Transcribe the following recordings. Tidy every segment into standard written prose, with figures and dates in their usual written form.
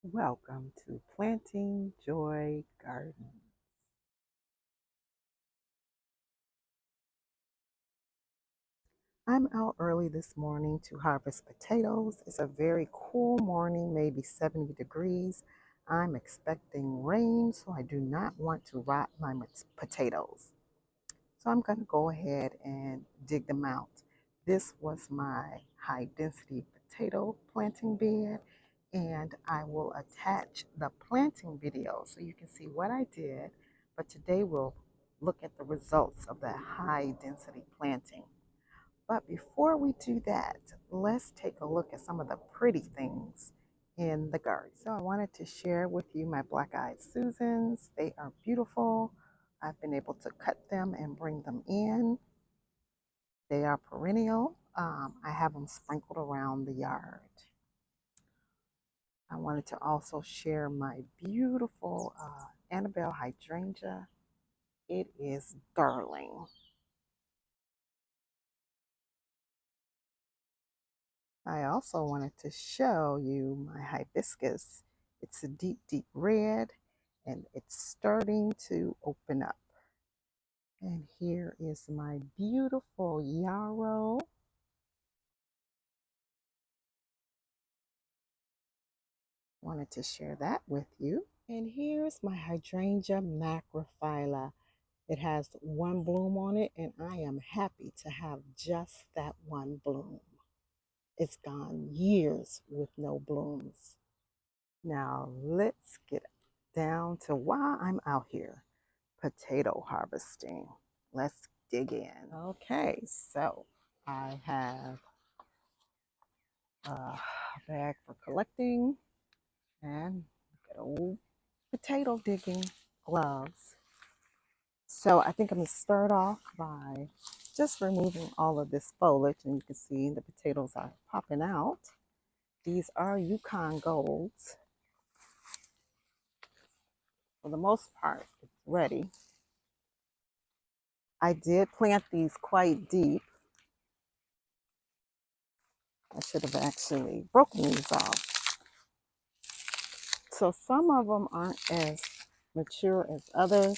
Welcome to Planting Joy Garden. I'm out early this morning to harvest potatoes. It's a very cool morning, maybe 70 degrees. I'm expecting rain, so I do not want to rot my potatoes. So I'm going to go ahead and dig them out. This was my high density potato planting bed, and I will attach the planting video so you can see what I did. But today we'll look at the results of that high density planting. But before we do that, let's take a look at some of the pretty things in the garden. So I wanted to share with you my black-eyed Susans. They are beautiful. I've been able to cut them and bring them in. They are perennial. I have them sprinkled around the yard. I wanted to also share my beautiful Annabelle hydrangea. It is darling. I also wanted to show you my hibiscus. It's a deep, deep red, and it's starting to open up. And here is my beautiful yarrow. Wanted to share that with you. And here's my hydrangea macrophylla. It has one bloom on it, and I am happy to have just that one bloom. It's gone years with no blooms. Now let's get down to why I'm out here potato harvesting. Let's dig in. Okay, so I have a bag for collecting and good old potato digging gloves. So I think I'm going to start off by just removing all of this foliage, and you can see the potatoes are popping out. These are Yukon Golds. For the most part, it's ready. I did plant these quite deep. I should have actually broken these off. So some of them aren't as mature as others.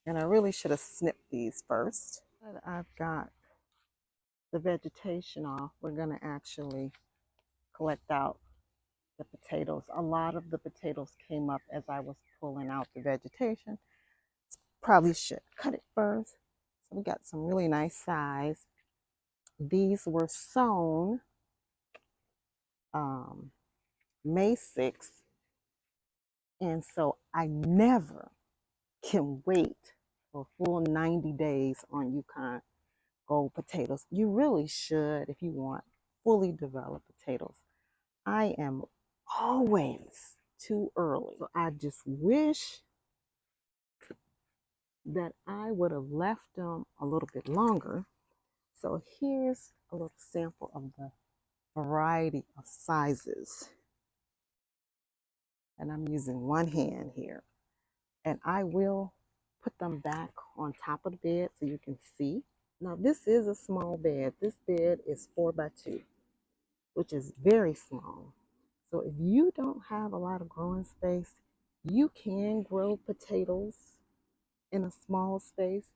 And I really should have snipped these first. But I've got the vegetation off. We're going to actually collect out the potatoes. A lot of the potatoes came up as I was pulling out the vegetation. Probably should cut it first. So we got some really nice size. These were sown May 6th. And so I never can wait for a full 90 days on Yukon Gold potatoes. You really should if you want fully developed potatoes. I am always too early. So I just wish that I would have left them a little bit longer. So here's a little sample of the variety of sizes. And I'm using one hand here. And I will put them back on top of the bed so you can see. Now this is a small bed. This bed is 4x2, which is very small. So if you don't have a lot of growing space, you can grow potatoes in a small space.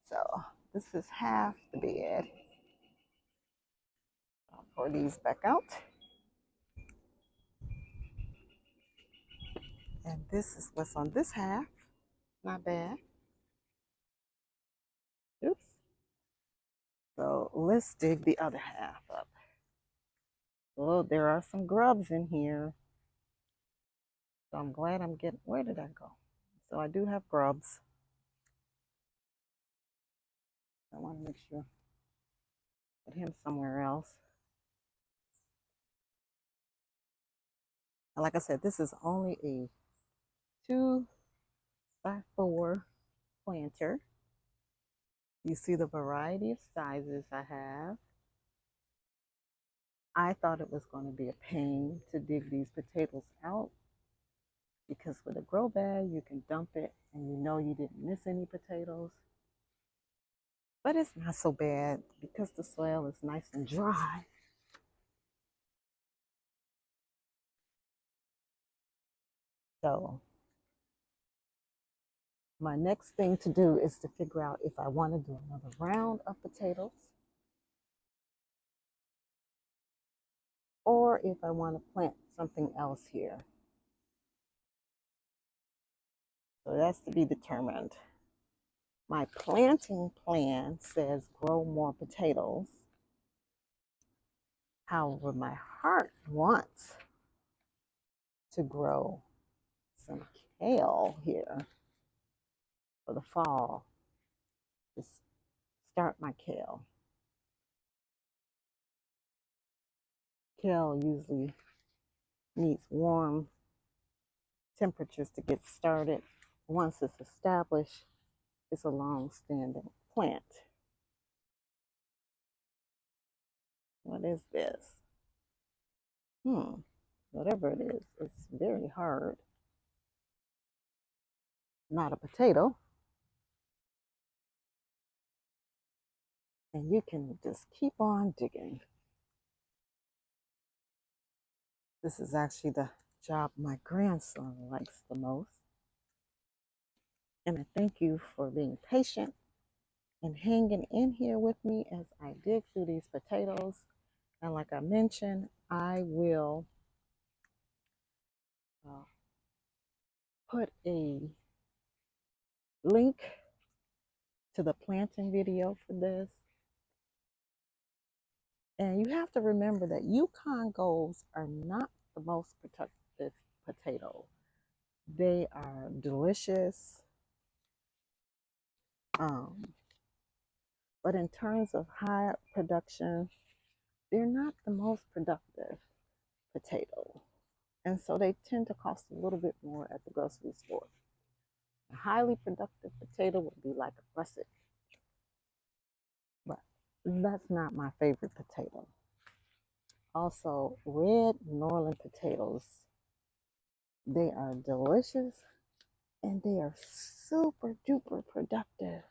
So this is half the bed. I'll pour these back out. And this is what's on this half. Not bad. Oops. So let's dig the other half up. Oh, there are some grubs in here. So I'm glad I'm getting, where did I go? So I do have grubs. I want to make sure, put him somewhere else. And like I said, this is only a 2x4 planter. You see the variety of sizes I have. I thought it was going to be a pain to dig these potatoes out because with a grow bag, you can dump it and you know you didn't miss any potatoes. But it's not so bad because the soil is nice and dry. So my next thing to do is to figure out if I want to do another round of potatoes or if I want to plant something else here. So that's to be determined. My planting plan says grow more potatoes. However, my heart wants to grow some kale here for the fall. Just start my kale. Kale usually needs warm temperatures to get started. Once it's established, it's a long-standing plant. What is this? Whatever it is, it's very hard. Not a potato. And you can just keep on digging. This is actually the job my grandson likes the most. And I thank you for being patient and hanging in here with me as I dig through these potatoes. And like I mentioned, I will put a link to the planting video for this. And you have to remember that Yukon Golds are not the most productive potato. They are delicious. But in terms of high production, they're not the most productive potato. And so they tend to cost a little bit more at the grocery store. A highly productive potato would be like a russet. But that's not my favorite potato. Also, red Norland potatoes. They are delicious and they are super duper productive.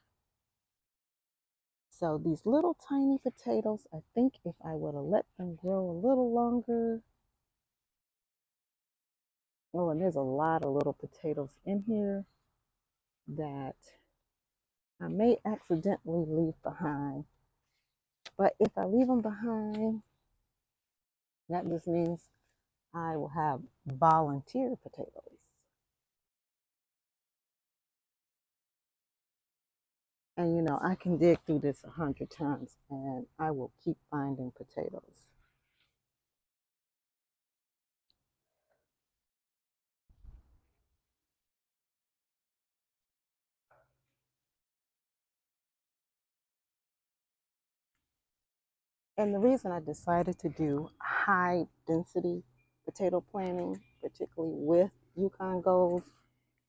So these little tiny potatoes, I think if I would have let them grow a little longer. Oh, and there's a lot of little potatoes in here that I may accidentally leave behind. But if I leave them behind, that just means I will have volunteer potatoes. And you know, I can dig through this 100 times and I will keep finding potatoes. And the reason I decided to do high density potato planting, particularly with Yukon Golds,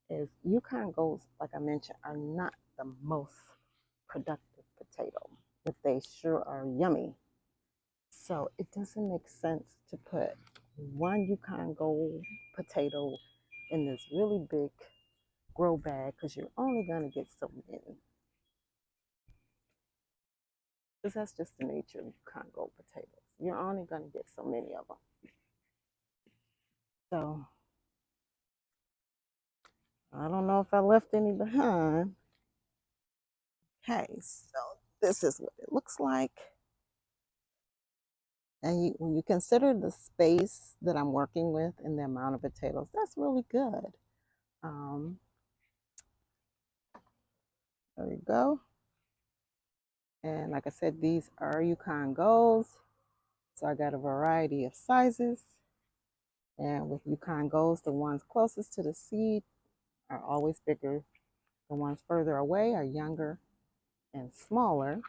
is Yukon Golds, like I mentioned, are not the most productive potato, but they sure are yummy. So it doesn't make sense to put one Yukon Gold potato in this really big grow bag because you're only going to get so many. Because that's just the nature of Yukon Gold potatoes. You're only going to get so many of them. So I don't know if I left any behind. Okay, so this is what it looks like. And when you consider the space that I'm working with and the amount of potatoes, that's really good. There you go. And like I said, these are Yukon Golds. So I got a variety of sizes. And with Yukon Golds, the ones closest to the seed are always bigger. The ones further away are younger and smaller.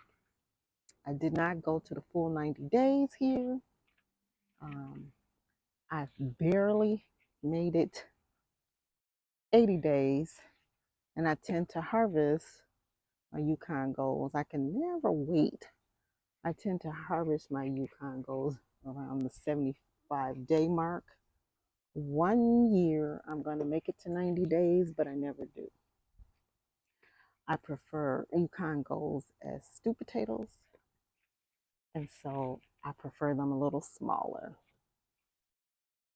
I did not go to the full 90 days here. I've barely made it 80 days, and I tend to harvest my Yukon Golds. I can never wait. I tend to harvest my Yukon Golds around the 75-day mark. 1 year, I'm going to make it to 90 days, but I never do. I prefer Yukon Golds as stew potatoes, and so I prefer them a little smaller.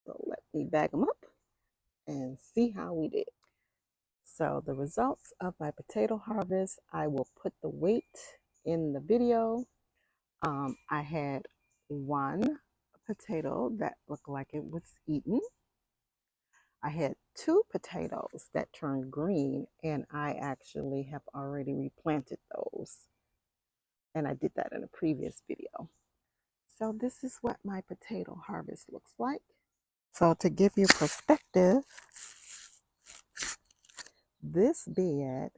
So let me bag them up and see how we did. So the results of my potato harvest, I will put the weight in the video. I had one potato that looked like it was eaten. I had two potatoes that turned green, and I actually have already replanted those. And I did that in a previous video. So this is what my potato harvest looks like. So to give you perspective, this bed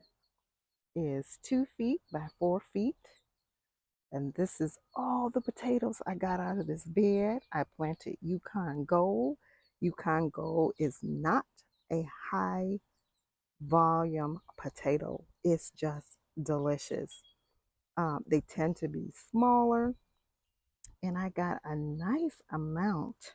is 2 feet by 4 feet. And this is all the potatoes I got out of this bed. I planted Yukon Gold. Yukon Gold is not a high volume potato. It's just delicious. They tend to be smaller, and I got a nice amount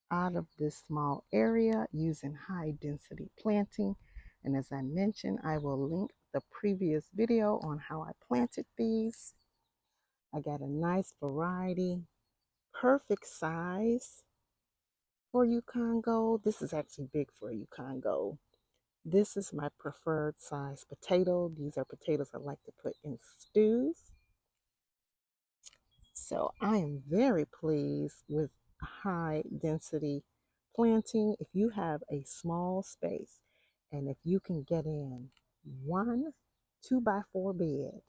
out of this small area using high density planting. And as I mentioned, I will link the previous video on how I planted these. I got a nice variety, perfect size for Yukon Gold. This is actually big for Yukon Gold. This is my preferred size potato. These are potatoes I like to put in stews. So I am very pleased with high density planting. If you have a small space and if you can get in one 2x4 bed,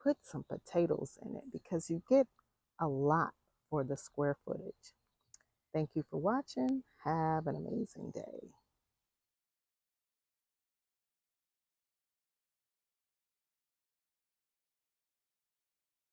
put some potatoes in it because you get a lot for the square footage. Thank you for watching. Have an amazing day.